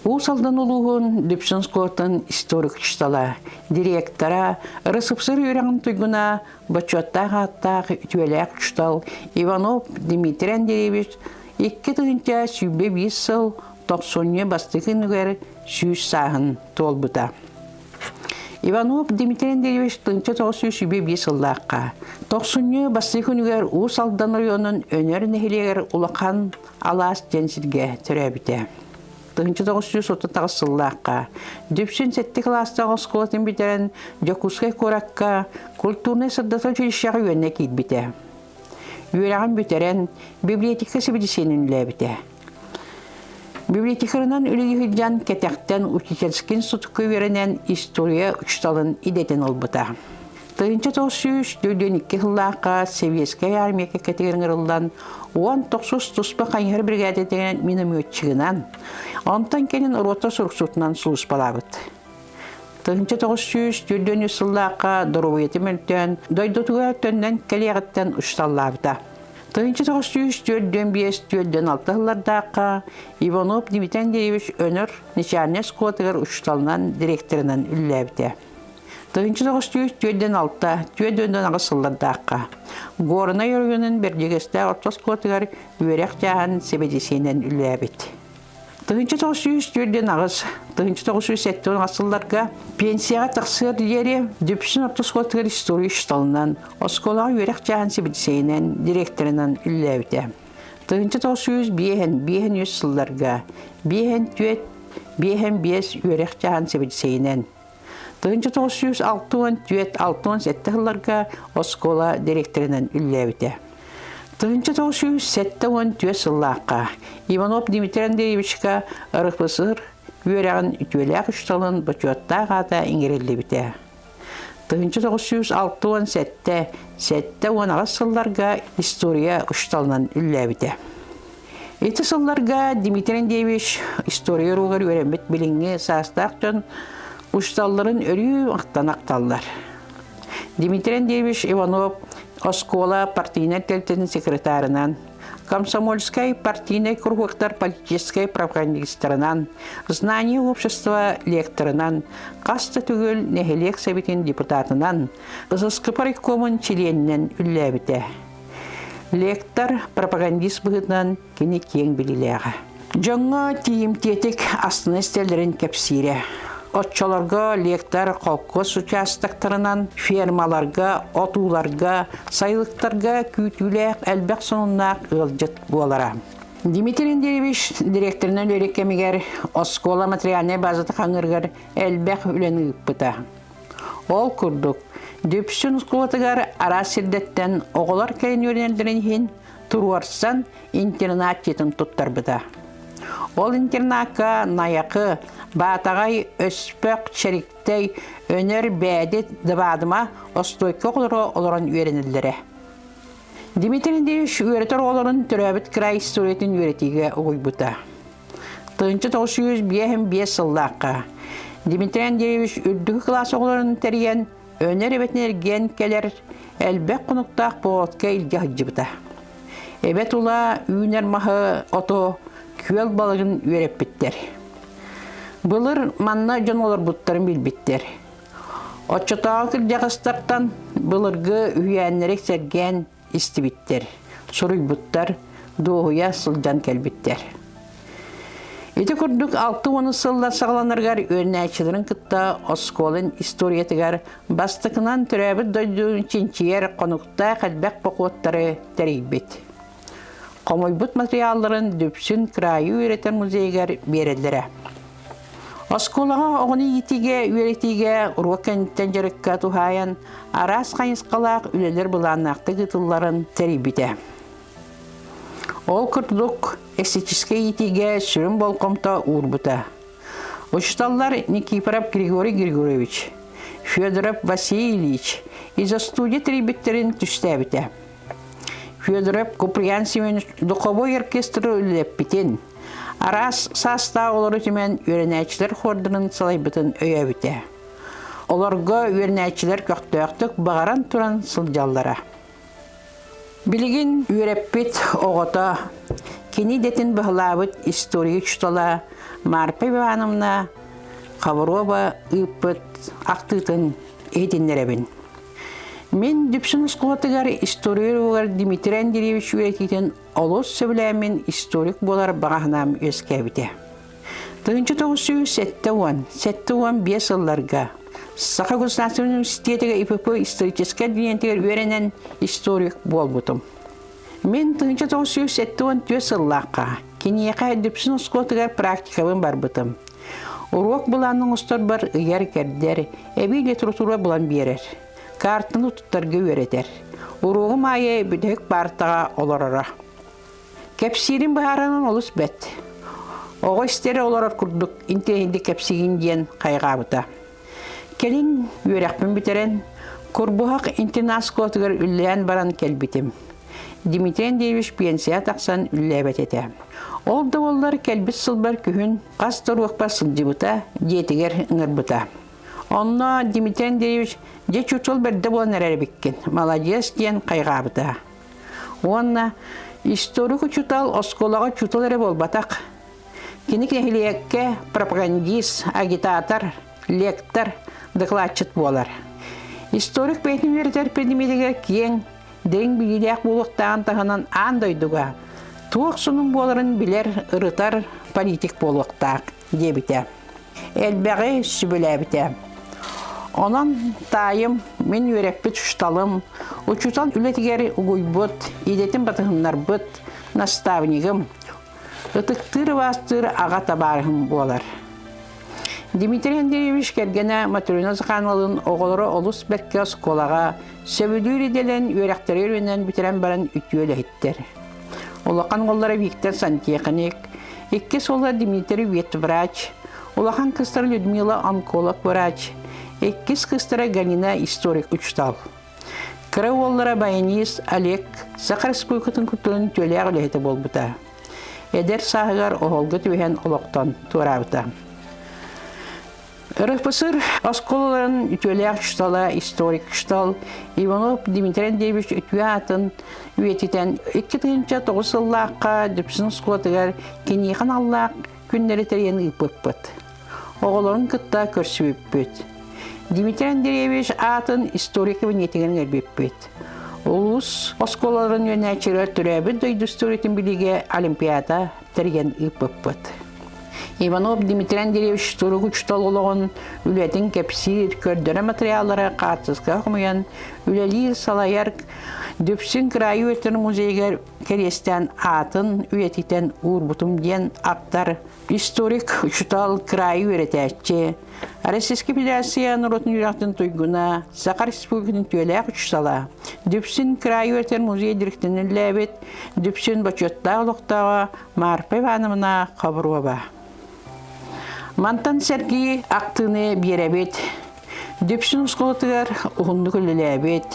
Усалдан улуғын Дүпсінскотын историк чтала, директора, рысыпсыр үйрәңін тұйгына бачоттағы аттағы ütүеләк чтал Иванов Дмитрий Андреевич 2 тыгынча сүйбе 5 сыл 90 бастығын үгер сүйіс сағын толбыда. Иванов Дмитрий Андреевич 1905 сыллаққа. 90 бастығын үгер Усалдан районын өнер нәхелегер улақан алас жәнсілге түрәбіде. 1930 сыллаққа. Дүпсін сәтті кластағы сколатын бітерін Жакускай коракка культурный сырдаты училищағы өне кейт біте. Үйрағын бітерін библиотека себедесенін ләбіте. Библиотекарынан үлігі жан кәтәқтен учительскин сутықы верінен история ұчталын идетін олбыта. 1942 жыллаққа Советская армияға кәтегерін ұрылдан 19 тұспа қайыр бригадетеген минометчігінен, онтан келін рота сұрықсутынан сұлыс балабыд. 1940 жыллаққа дұруеті мүлттен, дойдотуға өттенден кәлеғіттен ұшталлабыда. 1945-1946 жыллардаққа Иванов Дмитрий Андреевич өнір нечарне скотығыр ұшталынан директорынан үлләбіде. 1946-1947 сыллардаққа Горына өргінің бірдегесті ортос көтігер өрек жағын себедесенен үләбет. 1947-1947 сылларға пенсияға тақсыр дері Дүпсін ортос көтігер история ұшталынан осколаға өрек жағын себедесенен директорынан үләбеті. 1905-1900 сылларға 5-5 өрек жағын себедесенен 1906-1907 жылларға оскола директорынан үлләбіті. 1907-1907 жыллаққа Иванов Дмитрий Андреевичқа ұрықпысыр үйерағын ütүеләк ұшталын бачуаттаға да еңгерелі біті. 1906-1907 жылларға история ұшталынан үлләбіті. Эти жылларға Дмитрий Андреевич история руғыр өренбет біліңе састақ Ушталларын өрі ақтан-ақталлар. Дмитрий Андреевич Иванов Оскола партийный тәлтінің секретарынан, Комсомольской партийный кругтар политической пропагандистерынан, Знание общества лекторынан, Қасты түгіл нәхелек советин депутатынан, ызысқы парикомын членінен үлләбіті. Лектор пропагандист бұғытынан кені кең біліліға. Жоңға тиім-тетік астыны істелерін кәпсире. Отчаларға, лектор, қолқос участықтарынан, фермаларға, отуларға, сайлықтарға күйтілек әлбәқ сонынақ ұлжыт болара. Дмитрий Андреевич директорынан өреккемегер оскола материальный базаты қаңырғар әлбәқ үлені үппіта. Ол күрдік. Дүпсін ұсқылатығар ара сірдеттен оғылар кәрін өренелдерін хен тұруарсан интернат жетін тұттар бұда. Ол интернатқа наяқы, батағай өспөк шәріктей өнер бәдет дыбадыма остойқы оларын өренелдері. Дмитрий Андреевич өретер оларын түрәбіт край исторетін өретеге ойбыта. 1905 жыллаққа Дмитрий Андреевич үрдігі класс оларын тәрген өнер әбетінерген кәлер әлбәк құнықтақ болатқа илге ғаджыбыта. Әбет ұла үйінер мағы ото күел балығын өреп біттер. Бұлыр манна жон олар бұттарын білбіттер. Отчатағы кілдеғыстақтан бұлырғы үйәнерек сәрген істібіттер. Сұруй бұттар доғуя сылжан кәлбіттер. Эти күрдік 6-10 сыллар сағаланырғар өрнәчілерін күтті осколын историятығар бастықынан түрәбіт дойдуын ченчиер қонуқта қалбәк боқуаттары тәрейбет. Қомойбұт материалларын Дүпсін крайы үйретер музейгер берелдері. Осколаға оғыны етіге үйретіге ұруақкәнттен жүрікке тухайын арас қайынсқалақ үлелер бұланнақты ғытылларын тәрейбеті. Ол күрдік эстетический етіге сүрін болқомта урбыта. Учталлар Никифоров Григорий Григорьевич, Федоров Васильевич из-за студии тәрейбеттерін түстәбіті. Федоров Куприян Семенович духовой оркестры үлеппетен, арас саста олары темен өренәчілер хордының салайбытын өйәбіте. оларга үйренәчилер көктөктүк багаран туран сылжаллара. Билигин үйреппит оғота, кини детин бахлабыт история чутала, Марпа Ивановна Хаврова ыппыт актытын эдиннеребин. Мен дүпсін ұсқуатыгар историялығар Дмитрий Андреевич үйрететін олос сөйләмен историк болар бағанам өскәбіде. Тыңчы 1970-5 жылларга Саха Государственный университетіге ИПП исторический динентігер үйренен историк болбутым. Мен тыңчы 1974 жыллаққа кенеқа дүпсін ұсқуатыгар практикабын барбытым. Урок бұланның ұстар бар ұяр кәрдер, әбей литература бұлан берер. Картыны тұттарға өретер. Уруғым айы бүдік бартаға оларара. Кәпсирин бағаранын олыс бәт. Оғы істері оларар күрдік интернетті кәпсигін ден қайғабыта. Келін өрәқпін бітерен, көрбұғақ интернас көтігір үллән баран кәлбітім. Дмитрий Андреевич пенсия тақсан үлләбәт еті. Ол да олар кәлбіт сылбар күхін қас тұруықпа сылжыбыта, детігер ұңырбыта. Онна Дмитрий Андреевич же чутул берді болан әрбеккен. Молодец ден қайғабыта. Онна историку чутал осколаға чутул әрі болбатақ. Кенік нәхілиекке пропагандист, агитатор, лектор, докладчыт болар. Историк бәйтін веретер предметігер кең, дөң білілек болуқтағын тағынан андойдуға. Туық сұның боларын білер ұрытар политик болуқтақ дебіте. Әлбәғі сүбіләбіте. Онан тайым, мен өрекпет ұшталым, ұчутал үлетігері ұғойбыт, едетін батығынлар бұт, наставнигім, ұтықтыр вастыр аға табарығым болар. Дмитрий Андреевич кәргені Матрена Зақанлылың оғылары олыс бәкке осколаға, сөбілер еделен өректері өрінен бітерен баран үтіөлі еттер. Олақан олары Виктор Сантеханик, еккес олар Дмитрий ветврач, олақан кыстар Людмила онколог врач, еккес кыстара Галина историк учтал. Кірі олара баянист Олег Сақар Республикатын күттілін төлі ағылеті болбыта. Эдер сағығар оғылғы түйен олықтан турабыта. РФПСР осколаларын ütölәк чутала, историк чутал. Иванов Дмитрий Андреевич ütüе атын үететен 2009 жыллаққа дүпсін сұқуатығар кенеқан аллақ күннері тәрен ұпыппыт. Оғыларын күтта көрсі өппіт. Дмитрий Андреевич атын историк венетеген әрбеппіт. Олус осколаларын өнәчері түрәбі дөйді историтін біліге олимпиада тәрген ұпыппыт. Иванов Дмитрий Андреевич тургу чутал олығын үлетін кәпсир, көрдірі материаллары қатысқа құмыян, үлелер салаяр дөпсін крайы өтір музейгер керестен атын үлетітен урбутум ден аттар историк чутал крайы өретәтче. Российский Федерация Народный Юрактын Туйгуна, Сақар Республикатын төләк ұчсала. Дөпсін крайы өтір музей директорын ләбет, дөпсін бачетта олықтаға Марпа Ивановна Хаврова. Мантан Сергей актыны беребет, дөпсін ұсқылытығар ұғынды күліләбет,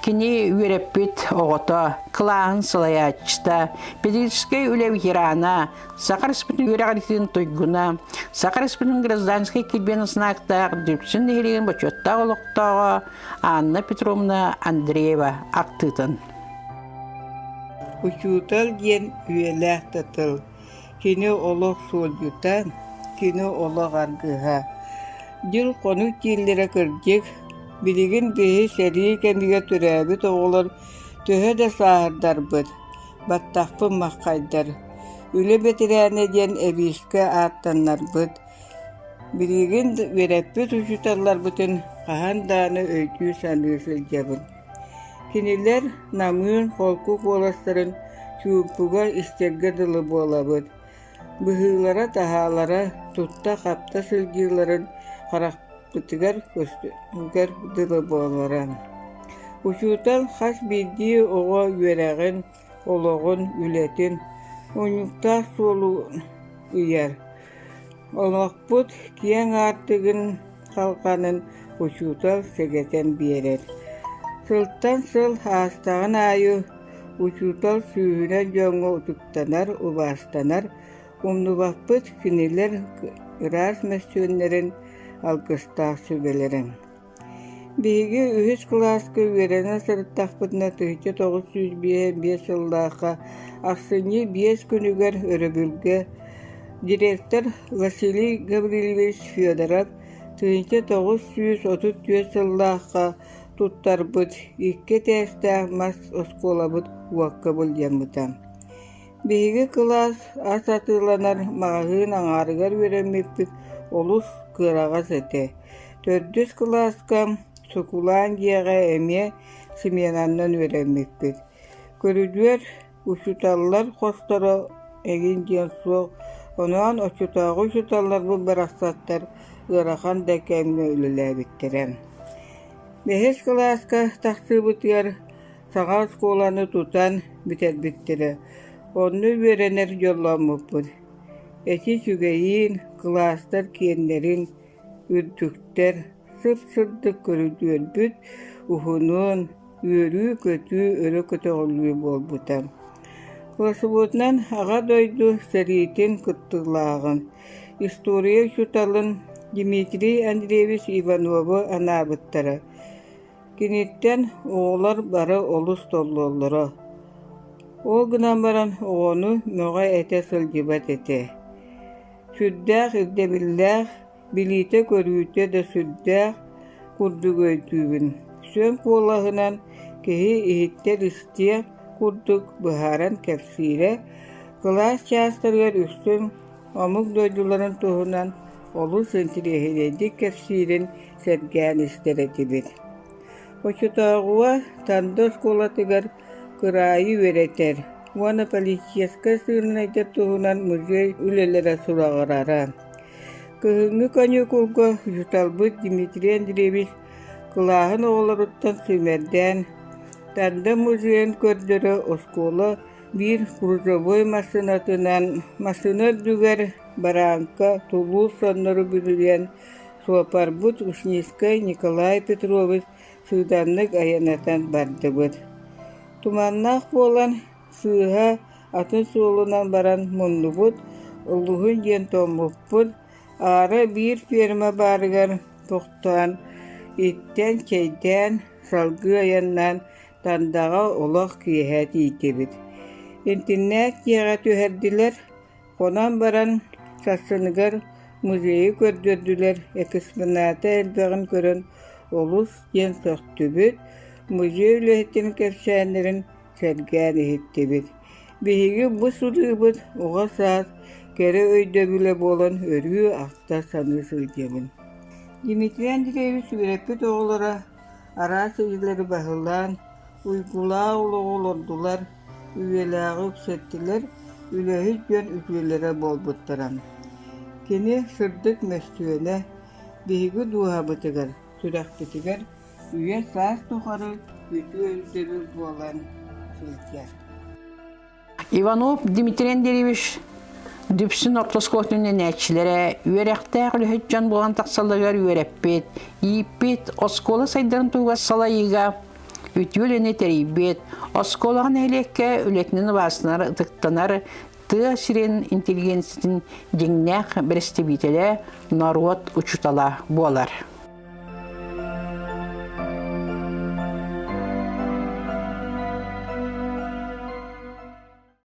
кені үйреппет оғыта, қылағын сылаячыста, педагогический үләу ерана, Сақар Республикатын үйрәғаліктен Тойгуна, Сақар Республикатын гражданский келбен ысынақтақ дөпсін нәхелеген бачетта олықтаға Анна Петровна Андреева актытын. Учутал ден үйеләқ татыл, кені олық солдютан, кені олық аргыға. Дил қону тиеллері кірдек, білеген бейі сәрі кәміге түрәбі тоғылыр, төһі де сағырдар бұд, баттақпы маққайдар. Үлі бетірәне ден әбейскі аттанлар бұд. Білеген верәппі тұшытарлар бұтын қахан даны өйтүй санлысы жабын. Кенелер намын қолқу қоластырын чуымпуға істерге дылы бола бұд. Бұхылара тахалара тұтта қапта сылгиларын қарақпытығар көстігер дылы боларан. Учутан қас білді оға үйерәғін, олығын, үлетін, ойнықта солу үйер. Олақпыт кияң артығын қалқанын учутал сегетен берер. Сылттан сыл астағын айы учутал сүйінен жоңы ұтықтанар, ұбастанар, Умнубақпыт күнелер ырас мәстөнлерін alkıştaq sübelerin. Bihi ühüs klaska üerene sırıttaqpıtına tıhçı 905 yıldaqa aksini 5 günüger öröbülge direktor Vasiliy Gavrilevich Fyodorov tıhçı 934 yıldaqa tuttarbıt ikke testağ mas oskolabıt uakka bulyanmıtan. Bihi klas asatılanar mağahın ağarıgar veremektik olus kırağa sete. 400 klaska Sokulandiyaga eme Simenandan veremektir. Körüdüler uçutallar kostara egin diyen soğuk. Ondan uçutallar bu bıraksatlar ırakan da kemne ölüler bittiren. Behes klaska taksıbıt yer sağa skolanı tutan biter bittire. Onu verenler yollamıpır. Eti sügeyin klastar kiyenlerin ürdükler sıp-sırdık körüdüyor büt, uhunun, yörü kötü, örü kötü oluyor bol butam. Klasıbıtnan ağa doydu seriyetin kıttılağın. İstoriya şutalın Dmitri Andreevich Ivanov'u anabıttara. Kinitten oğlar bara olus dollulara. O gınan baran oğunu möğe ete sılcıbat ete. Süddağ ildebillah, bilite körüte de süddağ kurdu göydüğün. Sön kolahınan kehi ihitler istiyek kurduk baharan kefsire. Kılas çastırgar üstün amuk doyduların tohunan olu sentirehireydik kefsirin sergen isteretibir. Oçutağıva tandos kolatıgar kırayı vereter. Vana paliçyaska sığınayda tohunan muzey ülelere surağırara. Kıhıngı kanyo kulga yutalbıt Dmitri Andreevich kılahın oğlaruttan sümerden tanda muzeyin kördürü oskola bir kurzovoy masına düger baranka tulu sonları bürüyen Soparbut Uşniskay Nikolay Petrovich sığdanlık ayanatan bardıbıt. Tumannak bolan sığha atın soğulunan baran munnubut uluğun yen tomuput ara bir firma bargar tohtan itten çeyden salgı ayandan tandağa olaq kiyehet itibit. İnternet yağa tüherdiler, konan baran sassınıgar muzeyi gördürdüler, ekspinata elbağın körün olus yen soktubit, muzey ülehettin kefşenlerin sergen ehittibit. Bihigi bu sudubut, oğa saat, kere öyde bile bolan örüyü akta sanı sığcamın. Dmitri Andreevich Virepit oğullara ara seyirleri bahılan, uygulağı oldular, üyelağı üpsettiler, ülehiç yön üpülere bol buttaran. Kini sırdık mestüğüne, bihigi duhabıtıgar, sürekbitigar, üye sağ tuharı, ütü öldürür bolan sığcamın. Ivanov Dmitri Andreevich Düpsün ortoskotünün näçilere, üyerektäğülü hüccän bolan taksalıgar üyereppet, iyipet, oskola saydarın tuğga salayıga, ütüöleni teribet, oskolağın elekke ületinin basınar ıtıktanar, tığ siren intelligensitin dingnäq berestebitele narot uçutala bolar.